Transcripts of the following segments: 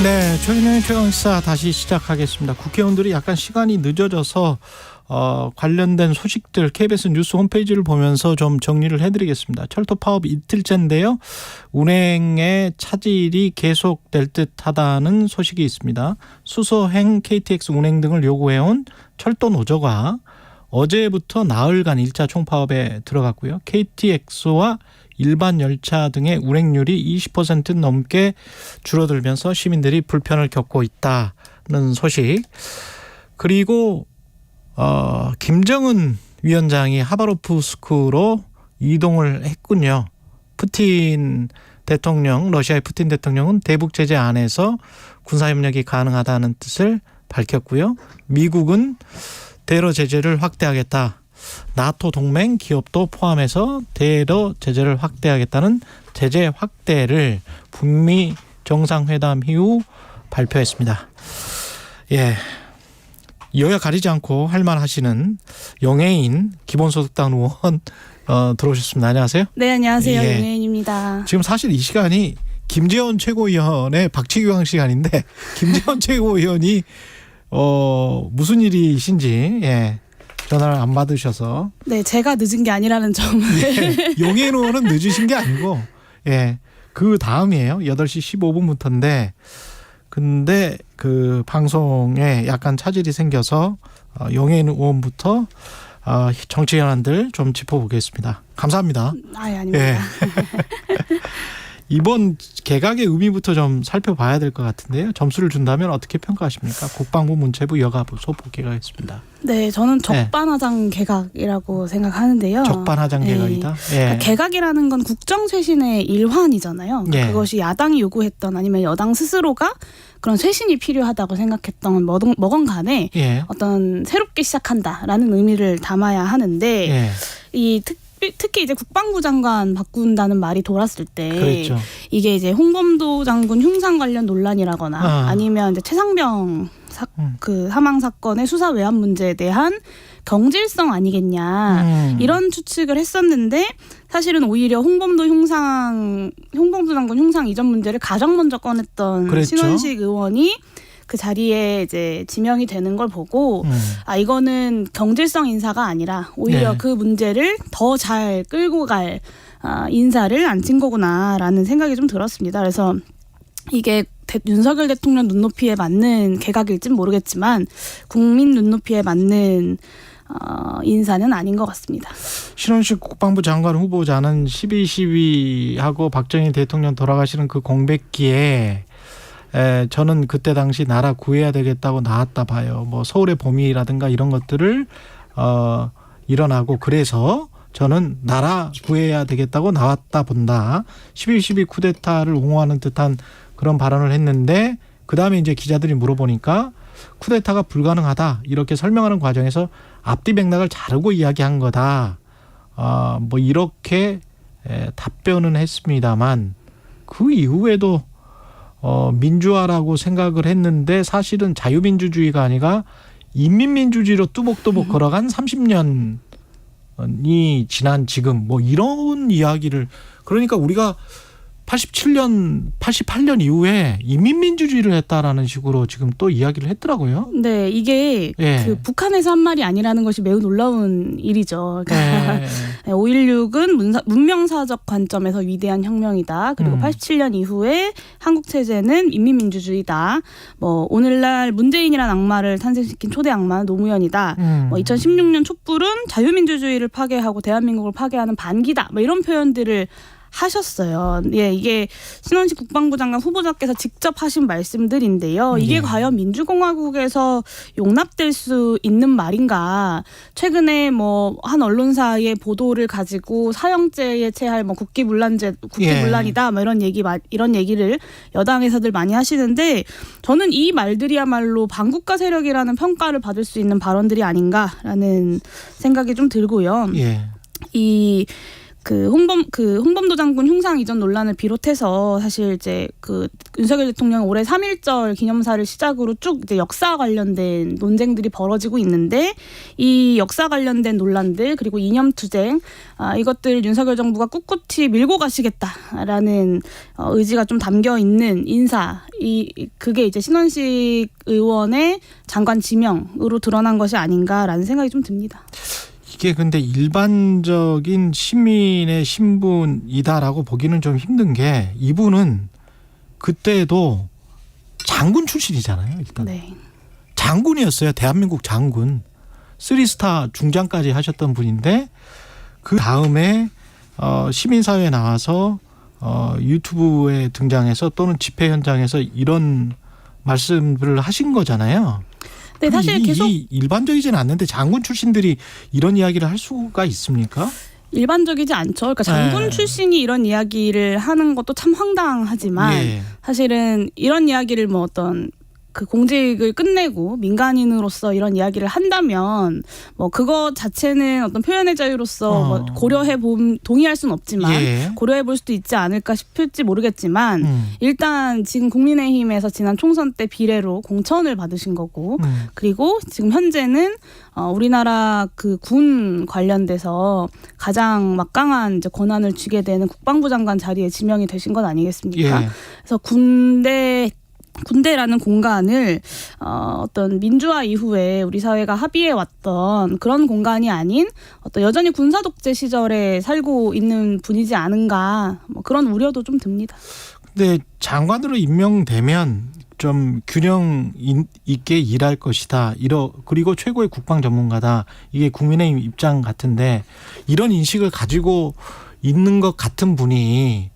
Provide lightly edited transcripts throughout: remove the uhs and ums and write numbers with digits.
네, 최근의 최강시사 다시 시작하겠습니다. 국회의원들이 약간 시간이 늦어져서 관련된 소식들 KBS 뉴스 홈페이지를 보면서 좀 정리를 해드리겠습니다. 철도 파업 이틀째인데요. 운행의 차질이 계속될 듯하다는 소식이 있습니다. 수서행 KTX 운행 등을 요구해온 철도 노조가 어제부터 나흘간 1차 총파업에 들어갔고요. KTX와 일반 열차 등의 운행률이 20% 넘게 줄어들면서 시민들이 불편을 겪고 있다는 소식. 그리고 김정은 위원장이 하바로프스크로 이동을 했군요. 푸틴 대통령, 러시아의 푸틴 대통령은 대북 제재 안에서 군사협력이 가능하다는 뜻을 밝혔고요. 미국은 대러 제재를 확대하겠다. 나토 동맹 기업도 포함해서 대러 제재를 확대하겠다는 제재 확대를 북미 정상회담 이후 발표했습니다. 예, 여야 가리지 않고 할 말 하시는 영예인 기본소득당 의원 들어오셨습니다. 안녕하세요. 네, 안녕하세요. 예. 영예인입니다. 지금 사실 이 시간이 김재원 최고위원의 박치기왕 시간인데 김재원 최고위원이 무슨 일이신지 전화를 안 받으셔서. 네, 제가 늦은 게 아니라는 점을. 용해인 의원은 늦으신 게 아니고 그 다음이에요. 8시 15분부터인데 근데 그 방송에 약간 차질이 생겨서 용해인 의원부터 정치 현안들 좀 짚어보겠습니다. 감사합니다. 아닙니다. 이번 개각의 의미부터 좀 살펴봐야 될 것 같은데요. 점수를 준다면 어떻게 평가하십니까? 국방부, 문체부, 여가부 소폭 개각했습니다. 네, 저는 적반하장 개각이라고 생각하는데요. 적반하장 개각이다. 그러니까 개각이라는 건 국정 쇄신의 일환이잖아요. 그러니까 그것이 야당이 요구했던 아니면 여당 스스로가 그런 쇄신이 필요하다고 생각했던 뭐건 간에 어떤 새롭게 시작한다라는 의미를 담아야 하는데 특히 이제 국방부 장관 바꾼다는 말이 돌았을 때 그랬죠. 이게 이제 홍범도 장군 흉상 관련 논란이라거나 아니면 이제 최상병 그 사망 사건의 수사 외환 문제에 대한 경질성 아니겠냐 이런 추측을 했었는데 사실은 오히려 홍범도 장군 흉상 이전 문제를 가장 먼저 꺼냈던 그랬죠. 신원식 의원이 그 자리에 이제 지명이 되는 걸 보고 이거는 경질성 인사가 아니라 오히려 그 문제를 더 잘 끌고 갈 인사를 앉힌 거구나라는 생각이 좀 들었습니다. 그래서 이게 윤석열 대통령 눈높이에 맞는 개각일진 모르겠지만 국민 눈높이에 맞는 인사는 아닌 것 같습니다. 신원식 국방부 장관 후보자는 12.12하고 박정희 대통령 돌아가시는 그 공백기에 저는 그때 당시 나라 구해야 되겠다고 나왔다 봐요. 뭐 서울의 봄이라든가 이런 것들을 일어나고 그래서 저는 나라 구해야 되겠다고 나왔다 본다. 11.12 쿠데타를 옹호하는 듯한 그런 발언을 했는데 그다음에 이제 기자들이 물어보니까 쿠데타가 불가능하다 이렇게 설명하는 과정에서 앞뒤 맥락을 자르고 이야기한 거다. 뭐 이렇게 답변은 했습니다만 그 이후에도 민주화라고 생각을 했는데 사실은 자유민주주의가 아니라 인민민주주의로 뚜벅뚜벅 걸어간 30년이 지난 지금 뭐 이런 이야기를 그러니까 우리가 88년 이후에 인민민주주의를 했다라는 식으로 지금 또 이야기를 했더라고요. 네, 이게 그 북한에서 한 말이 아니라는 것이 매우 놀라운 일이죠. 그러니까 5.16은 문명사적 관점에서 위대한 혁명이다. 그리고 87년 이후에 한국 체제는 인민민주주의다. 뭐 오늘날 문재인이란 악마를 탄생시킨 초대 악마는 노무현이다. 뭐 2016년 촛불은 자유민주주의를 파괴하고 대한민국을 파괴하는 반기다. 뭐 이런 표현들을 하셨어요. 이게 신원식 국방부 장관 후보자께서 직접 하신 말씀들인데요. 이게 과연 민주공화국에서 용납될 수 있는 말인가? 최근에 뭐 한 언론사의 보도를 가지고 사형죄에 체할 뭐 국기문란이다. 뭐 이런 얘기를 여당에서들 많이 하시는데 저는 이 말들이야말로 반국가 세력이라는 평가를 받을 수 있는 발언들이 아닌가라는 생각이 좀 들고요. 홍범도 장군 흉상 이전 논란을 비롯해서 사실 이제 그 윤석열 대통령 올해 3.1절 기념사를 시작으로 쭉 이제 역사 관련된 논쟁들이 벌어지고 있는데 이 역사 관련된 논란들 그리고 이념투쟁 이것들 윤석열 정부가 꿋꿋이 밀고 가시겠다라는 의지가 좀 담겨 있는 인사 그게 이제 신원식 의원의 장관 지명으로 드러난 것이 아닌가라는 생각이 좀 듭니다. 이게 근데 일반적인 시민의 신분이다라고 보기는 좀 힘든 게 이분은 그때도 장군 출신이잖아요. 일단 네. 장군이었어요. 대한민국 장군. 3스타 중장까지 하셨던 분인데 그 다음에 시민사회에 나와서 유튜브에 등장해서 또는 집회 현장에서 이런 말씀을 하신 거잖아요. 네, 사실 계속 일반적이지는 않는데 장군 출신들이 이런 이야기를 할 수가 있습니까? 일반적이지 않죠. 그러니까 장군 출신이 이런 이야기를 하는 것도 참 황당하지만 사실은 이런 이야기를 뭐 어떤 그 공직을 끝내고 민간인으로서 이런 이야기를 한다면 뭐 그거 자체는 어떤 표현의 자유로서 뭐 고려해 봄 동의할 수는 없지만 고려해 볼 수도 있지 않을까 싶을지 모르겠지만 일단 지금 국민의힘에서 지난 총선 때 비례로 공천을 받으신 거고 그리고 지금 현재는 우리나라 그 군 관련돼서 가장 막강한 이제 권한을 쥐게 되는 국방부 장관 자리에 지명이 되신 건 아니겠습니까? 그래서 군대라는 공간을 어떤 민주화 이후에 우리 사회가 합의해 왔던 그런 공간이 아닌 어떤 여전히 군사 독재 시절에 살고 있는 분이지 않은가 뭐 그런 우려도 좀 듭니다. 근데 장관으로 임명되면 좀 균형 있게 일할 것이다. 그리고 최고의 국방 전문가다. 이게 국민의힘 입장 같은데 이런 인식을 가지고 있는 것 같은 분이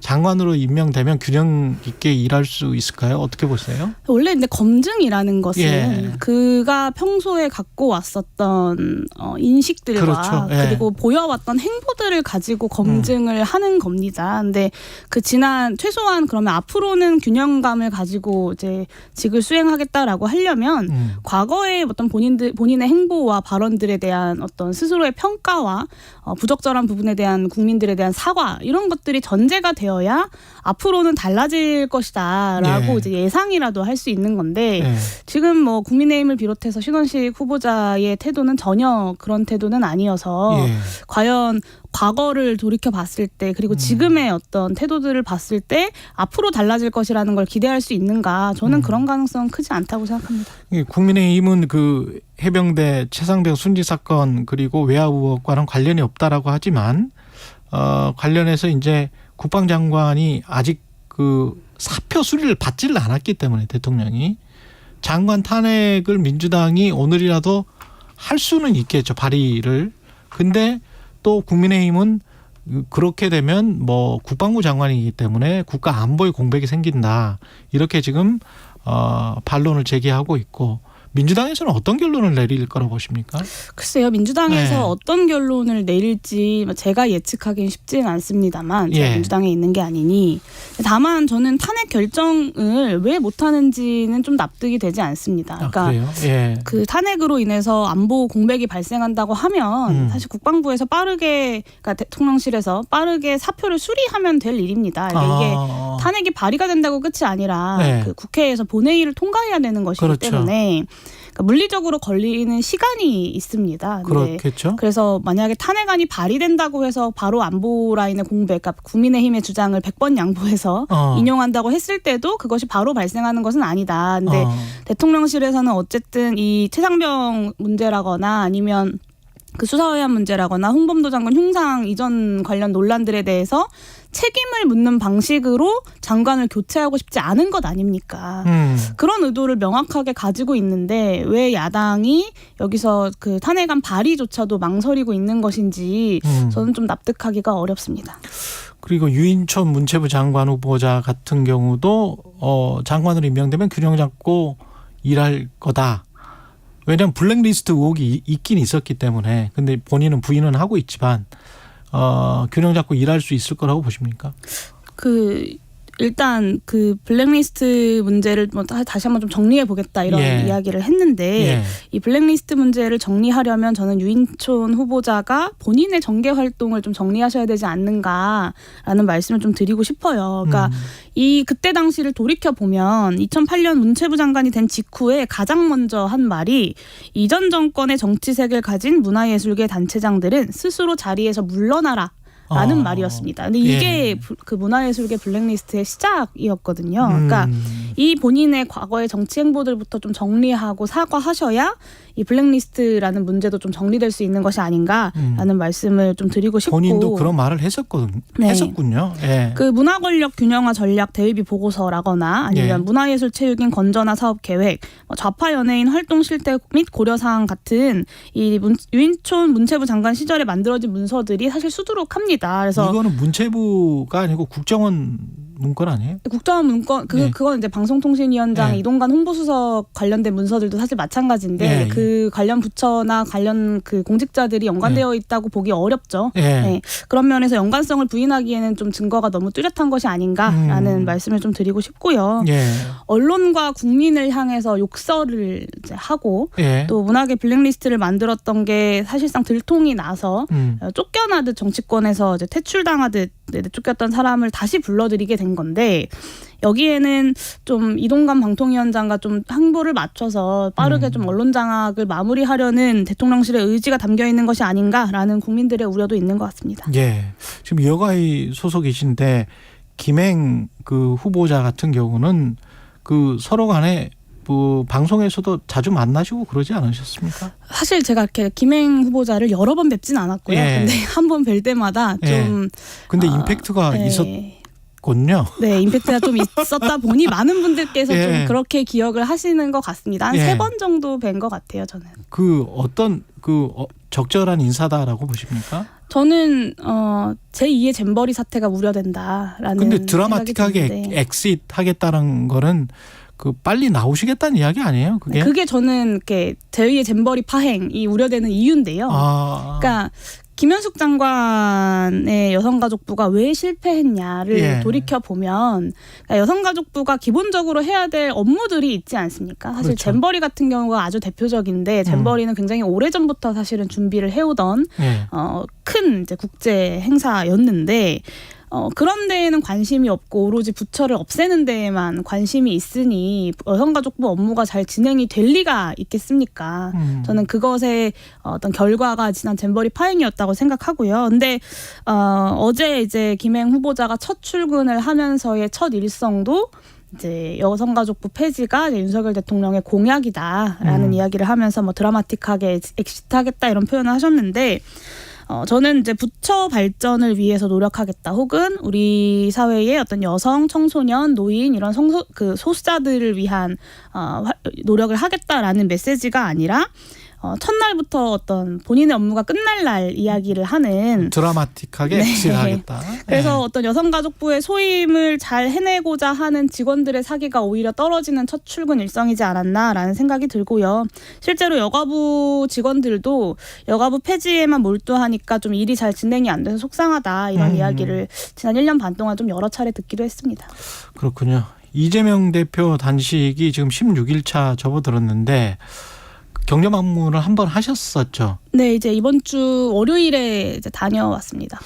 장관으로 임명되면 균형 있게 일할 수 있을까요? 어떻게 보세요? 원래 근데 검증이라는 것은 그가 평소에 갖고 왔었던 인식들과 그리고 보여왔던 행보들을 가지고 검증을 하는 겁니다. 근데 그 지난 최소한 그러면 앞으로는 균형감을 가지고 이제 직을 수행하겠다라고 하려면 과거의 어떤 본인의 행보와 발언들에 대한 어떤 스스로의 평가와 부적절한 부분에 대한 국민들에 대한 사과 이런 것들이 전제가 되어야 앞으로는 달라질 것이다라고 이제 예상이라도 할 수 있는 건데 지금 뭐 국민의힘을 비롯해서 신원식 후보자의 태도는 전혀 그런 태도는 아니어서 과연 과거를 돌이켜 봤을 때 그리고 지금의 어떤 태도들을 봤을 때 앞으로 달라질 것이라는 걸 기대할 수 있는가 저는 그런 가능성은 크지 않다고 생각합니다. 국민의힘은 그 해병대 최상병 순직 사건 그리고 외화 의혹과는 관련이 없다라고 하지만 관련해서 이제 국방장관이 아직 그 사표 수리를 받지를 않았기 때문에 대통령이 장관 탄핵을 민주당이 오늘이라도 할 수는 있겠죠. 발의를. 근데 또 국민의힘은 그렇게 되면 뭐 국방부 장관이기 때문에 국가 안보에 공백이 생긴다. 이렇게 지금 반론을 제기하고 있고 민주당에서는 어떤 결론을 내릴 거라고 보십니까? 글쎄요. 민주당에서 어떤 결론을 내릴지 제가 예측하기는 쉽지는 않습니다만 제가 민주당에 있는 게 아니니 다만 저는 탄핵 결정을 왜 못하는지는 좀 납득이 되지 않습니다. 그러니까 그 탄핵으로 인해서 안보 공백이 발생한다고 하면 사실 국방부에서 빠르게 그러니까 대통령실에서 빠르게 사표를 수리하면 될 일입니다. 그러니까 이게 탄핵이 발의가 된다고 끝이 아니라 그 국회에서 본회의를 통과해야 되는 것이기 때문에 그러니까 물리적으로 걸리는 시간이 있습니다. 그렇겠죠. 그래서 만약에 탄핵안이 발의된다고 해서 바로 안보 라인의 공백, 그러니까 국민의힘의 주장을 100번 양보해서 인용한다고 했을 때도 그것이 바로 발생하는 것은 아니다. 근데 대통령실에서는 어쨌든 이 최상병 문제라거나 아니면 그 수사의혹 문제라거나 홍범도 장관 흉상 이전 관련 논란들에 대해서 책임을 묻는 방식으로 장관을 교체하고 싶지 않은 것 아닙니까? 그런 의도를 명확하게 가지고 있는데 왜 야당이 여기서 그 탄핵안 발의조차도 망설이고 있는 것인지 저는 좀 납득하기가 어렵습니다. 그리고 유인촌 문체부 장관 후보자 같은 경우도 장관으로 임명되면 균형 잡고 일할 거다. 왜냐하면 블랙리스트 의혹이 있긴 있었기 때문에. 근데 본인은 부인은 하고 있지만 균형 잡고 일할 수 있을 거라고 보십니까? 일단 그 블랙리스트 문제를 뭐 다시 한번 좀 정리해 보겠다 이런 예. 이야기를 했는데 예. 이 블랙리스트 문제를 정리하려면 저는 유인촌 후보자가 본인의 정계 활동을 좀 정리하셔야 되지 않는가라는 말씀을 좀 드리고 싶어요. 그러니까 이 그때 당시를 돌이켜 보면 2008년 문체부 장관이 된 직후에 가장 먼저 한 말이 이전 정권의 정치색을 가진 문화예술계 단체장들은 스스로 자리에서 물러나라. 라는 말이었습니다. 근데 이게 예. 그 문화예술계 블랙리스트의 시작이었거든요. 그러니까 이 본인의 과거의 정치 행보들부터 좀 정리하고 사과하셔야 이 블랙리스트라는 문제도 좀 정리될 수 있는 것이 아닌가라는 말씀을 좀 드리고 싶고 본인도 그런 말을 했었군요. 예. 그 문화권력 균형화 전략 대의비 보고서라거나 아니면 예. 문화예술 체육인 건전화 사업 계획, 좌파 연예인 활동 실태 및 고려사항 같은 이 유인촌 문체부 장관 시절에 만들어진 문서들이 사실 수두룩합니다. 그래서 이거는 문체부가 아니고 국정원 문건 아니에요? 국정원 문건 그건 이제 방송통신위원장 예. 이동관 홍보수석 관련된 문서들도 사실 마찬가지인데 예. 그 관련 부처나 관련 그 공직자들이 연관되어 있다고 보기 어렵죠. 예. 네. 그런 면에서 연관성을 부인하기에는 좀 증거가 너무 뚜렷한 것이 아닌가라는 말씀을 좀 드리고 싶고요. 예. 언론과 국민을 향해서 욕설을 이제 하고 예. 또 문학의 블랙리스트를 만들었던 게 사실상 들통이 나서 쫓겨나듯 정치권에서 이제 퇴출당하듯 쫓겼던 사람을 다시 불러들이게 된 건데 여기에는 좀 이동관 방통위원장과 좀 항보를 맞춰서 빠르게 좀 언론 장악을 마무리하려는 대통령실의 의지가 담겨 있는 것이 아닌가라는 국민들의 우려도 있는 것 같습니다. 예. 지금 여가위 소속이신데 김행 그 후보자 같은 경우는 그 서로 간에 뭐 방송에서도 자주 만나시고 그러지 않으셨습니까? 사실 제가 이렇게 김행 후보자를 여러 번 뵙진 않았고요. 예. 근데 한 번 뵐 때마다 좀 근데 임팩트가 있었군요. 네, 임팩트가 좀 있었다 보니 많은 분들께서 예. 좀 그렇게 기억을 하시는 것 같습니다. 한 예. 3번 정도 뵌 것 같아요, 저는. 그 어떤 적절한 인사다라고 보십니까? 저는 제2의 잼버리 사태가 우려된다라는 근데 드라마틱하게 생각이 드는데. 엑시트 하겠다는 거는 그 빨리 나오시겠다는 이야기 아니에요? 그게 저는 이렇게 제2의 잼버리 파행이 우려되는 이유인데요. 그러니까 김현숙 장관의 여성가족부가 왜 실패했냐를 예. 돌이켜 보면 그러니까 여성가족부가 기본적으로 해야 될 업무들이 있지 않습니까? 사실 그렇죠. 잼버리 같은 경우가 아주 대표적인데 잼버리는 굉장히 오래전부터 사실은 준비를 해오던 예. 큰 이제 국제 행사였는데 그런 데에는 관심이 없고 오로지 부처를 없애는 데에만 관심이 있으니 여성가족부 업무가 잘 진행이 될 리가 있겠습니까? 저는 그것의 어떤 결과가 지난 잼버리 파행이었다고 생각하고요. 근데 어제 이제 김행 후보자가 첫 출근을 하면서의 첫 일성도 이제 여성가족부 폐지가 이제 윤석열 대통령의 공약이다라는 이야기를 하면서 뭐 드라마틱하게 엑시트하겠다 이런 표현을 하셨는데 저는 이제 부처 발전을 위해서 노력하겠다. 혹은 우리 사회의 어떤 여성, 청소년, 노인 이런 소수자들을 위한 노력을 하겠다라는 메시지가 아니라 첫날부터 어떤 본인의 업무가 끝날 날 이야기를 하는 드라마틱하게 엑시트하겠다. 그래서 어떤 여성가족부의 소임을 잘 해내고자 하는 직원들의 사기가 오히려 떨어지는 첫 출근 일성이지 않았나라는 생각이 들고요. 실제로 여가부 직원들도 여가부 폐지에만 몰두하니까 좀 일이 잘 진행이 안 돼서 속상하다 이런 이야기를 지난 1년 반 동안 좀 여러 차례 듣기도 했습니다. 그렇군요. 이재명 대표 단식이 지금 16일차 접어들었는데 격려방문을 한번 하셨었죠. 네, 이제 이번 주 월요일에 이제 다녀왔습니다.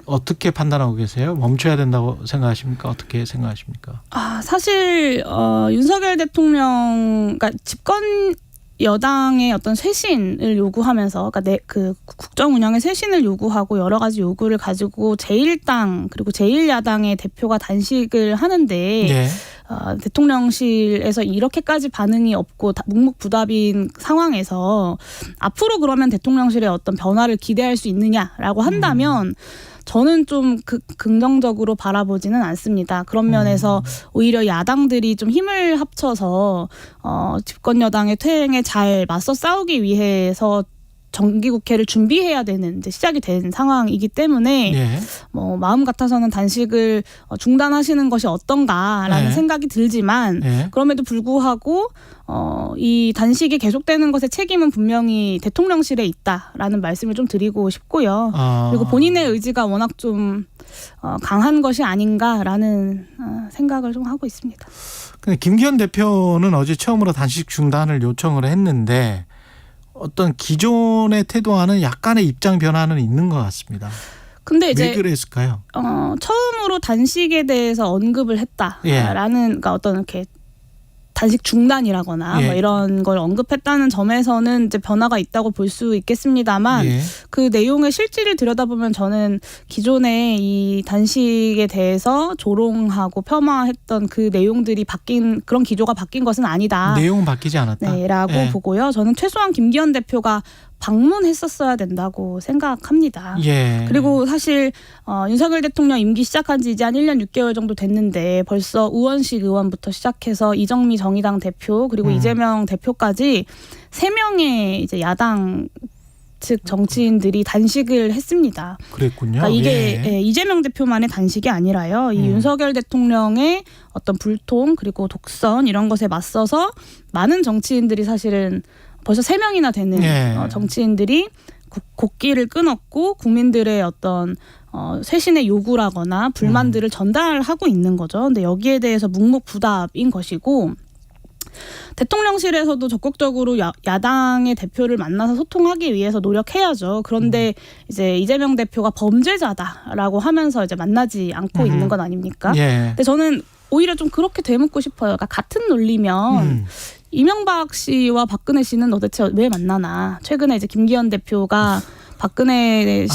어떻게 판단하고 계세요? 멈춰야 된다고 생각하십니까? 어떻게 생각하십니까? 사실 윤석열 대통령, 그러니까 집권 여당의 어떤 쇄신을 요구하면서, 그러니까 그 국정 운영의 쇄신을 요구하고 여러 가지 요구를 가지고 제1당 그리고 제1야당의 대표가 단식을 하는데. 네. 대통령실에서 이렇게까지 반응이 없고 묵묵부답인 상황에서 앞으로 그러면 대통령실에 어떤 변화를 기대할 수 있느냐라고 한다면 저는 좀 긍정적으로 바라보지는 않습니다. 그런 면에서 오히려 야당들이 좀 힘을 합쳐서 집권 여당의 퇴행에 잘 맞서 싸우기 위해서 정기국회를 준비해야 되는 이제 시작이 된 상황이기 때문에 예. 뭐 마음 같아서는 단식을 중단하시는 것이 어떤가라는 네. 생각이 들지만 네. 그럼에도 불구하고 이 단식이 계속되는 것의 책임은 분명히 대통령실에 있다라는 말씀을 좀 드리고 싶고요. 그리고 본인의 의지가 워낙 좀 강한 것이 아닌가라는 생각을 좀 하고 있습니다. 근데 김기현 대표는 어제 처음으로 단식 중단을 요청을 했는데 어떤 기존의 태도와는 약간의 입장 변화는 있는 것 같습니다. 근데 이제 왜 그랬을까요? 처음으로 단식에 대해서 언급을 했다라는 예. 그러니까 어떤 이렇게 단식 중단이라거나 예. 뭐 이런 걸 언급했다는 점에서는 이제 변화가 있다고 볼 수 있겠습니다만 예. 그 내용의 실질을 들여다보면 저는 기존에 이 단식에 대해서 조롱하고 폄하했던 그 내용들이 바뀐 그런 기조가 바뀐 것은 아니다. 내용은 바뀌지 않았다. 네, 라고 예. 보고요. 저는 최소한 김기현 대표가 방문했었어야 된다고 생각합니다. 예. 그리고 사실 윤석열 대통령 임기 시작한 지 이제 한 1년 6개월 정도 됐는데 벌써 우원식 의원부터 시작해서 이정미 정의당 대표 그리고 이재명 대표까지 3명의 이제 야당 측 정치인들이 단식을 했습니다. 그랬군요. 그러니까 이게 예. 이재명 대표만의 단식이 아니라요. 이 윤석열 대통령의 어떤 불통 그리고 독선 이런 것에 맞서서 많은 정치인들이 사실은 벌써 3명이나 되는 예. 정치인들이 곡기를 끊었고 국민들의 어떤 쇄신의 요구라거나 불만들을 전달하고 있는 거죠. 근데 여기에 대해서 묵묵부답인 것이고 대통령실에서도 적극적으로 야당의 대표를 만나서 소통하기 위해서 노력해야죠. 그런데 이제 이재명 대표가 범죄자다라고 하면서 이제 만나지 않고 있는 건 아닙니까? 예. 근데 저는 오히려 좀 그렇게 되묻고 싶어요. 그러니까 같은 논리면 이명박 씨와 박근혜 씨는 도대체 왜 만나나? 최근에 이제 김기현 대표가 박근혜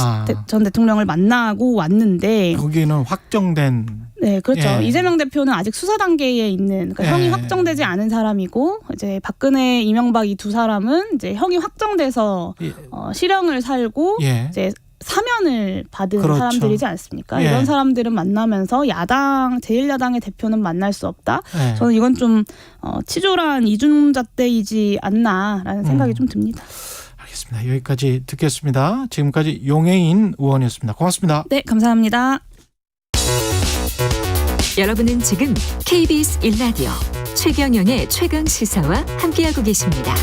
전 대통령을 만나고 왔는데 거기는 확정된. 네, 그렇죠. 예. 이재명 대표는 아직 수사 단계에 있는 그러니까 형이 확정되지 않은 사람이고 이제 박근혜, 이명박 이 두 사람은 이제 형이 확정돼서 예. 실형을 살고 예. 이제 사면을 받은 그렇죠. 사람들이지 않습니까? 예. 이런 사람들은 만나면서 제1야당의 대표는 만날 수 없다. 예. 저는 이건 좀 치졸한 이중잣대이지 않나라는 생각이 좀 듭니다. 알겠습니다. 여기까지 듣겠습니다. 지금까지 용혜인 의원이었습니다. 고맙습니다. 네, 감사합니다. 여러분은 지금 KBS 1라디오 최경영의 최강 시사와 함께하고 계십니다.